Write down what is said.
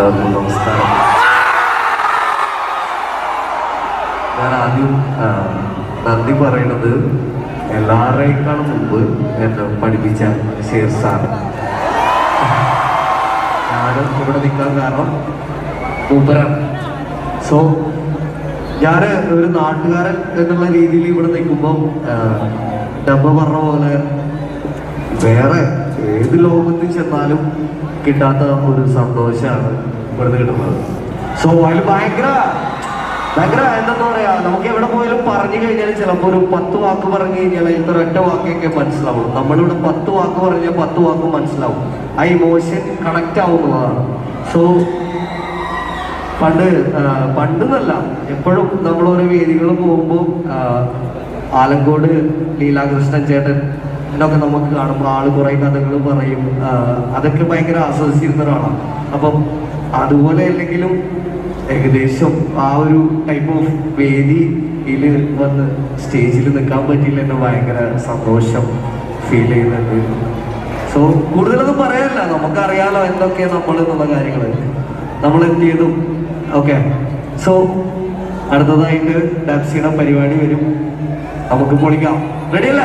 എല്ലാവർക്കും നമസ്കാരം. ഞാൻ ആദ്യം നന്ദി പറയുന്നത് എല്ലാവരേക്കാളും മുമ്പ് എന്നെ പഠിപ്പിച്ച ഷേർ സാർ. ഞാനും ഇവിടെ നിൽക്കാൻ കാരണം മൂപ്പരാണ്. സോ ഞാൻ ഒരു നാട്ടുകാരൻ എന്നുള്ള രീതിയിൽ ഇവിടെ നിൽക്കുമ്പോൾ ഡബ്ബ പറഞ്ഞ പോലെ വേറെ ഏത് ലോകത്തിൽ ചെന്നാലും കിട്ടാത്ത ഒരു സന്തോഷമാണ് ഇവിടുന്ന് കിട്ടുന്നത്. സോ അതിൽ ഭയങ്കര എന്താ പറയാ, നമുക്ക് എവിടെ പോയാലും പറഞ്ഞു കഴിഞ്ഞാൽ ചിലപ്പോൾ ഒരു 10 വാക്ക് പറഞ്ഞു കഴിഞ്ഞാൽ ഇത്ര ഒറ്റ വാക്കൊക്കെ മനസ്സിലാവും. നമ്മളിവിടെ 10 വാക്ക് പറഞ്ഞാൽ 10 വാക്ക് മനസ്സിലാവും. ആ ഇമോഷൻ കണക്റ്റ് ആവുന്നതാണ്. സോ പണ്ടെന്നല്ല, എപ്പോഴും നമ്മളോരോ വേദികൾ പോകുമ്പോൾ ആലങ്കോട് ലീലാകൃഷ്ണൻ ചേട്ടൻ എന്നൊക്കെ നമുക്ക് കാണുമ്പോൾ ആള് കുറെ കഥകൾ പറയും. അതൊക്കെ ഭയങ്കര ആസ്വദിച്ചിരുന്ന ഒരാളാണ്. അപ്പം അതുപോലെ അല്ലെങ്കിലും ഏകദേശം ആ ഒരു ടൈപ്പ് ഓഫ് വേദിയിൽ വന്ന് സ്റ്റേജിൽ നിൽക്കാൻ പറ്റിയില്ല, എന്നെ ഭയങ്കര സന്തോഷം ഫീൽ ചെയ്യുന്നുണ്ട്. സോ കൂടുതലൊന്നും പറയാനില്ല, നമുക്കറിയാലോ എന്തൊക്കെയാണ് നമ്മൾ എന്നുള്ള കാര്യങ്ങൾ നമ്മൾ എത്തിയതും. ഓക്കെ, സോ അടുത്തതായിട്ട് ഡാൻസിയുടെ പരിപാടി വരും, നമുക്ക് പൊളിക്കാം. റെഡിയല്ല?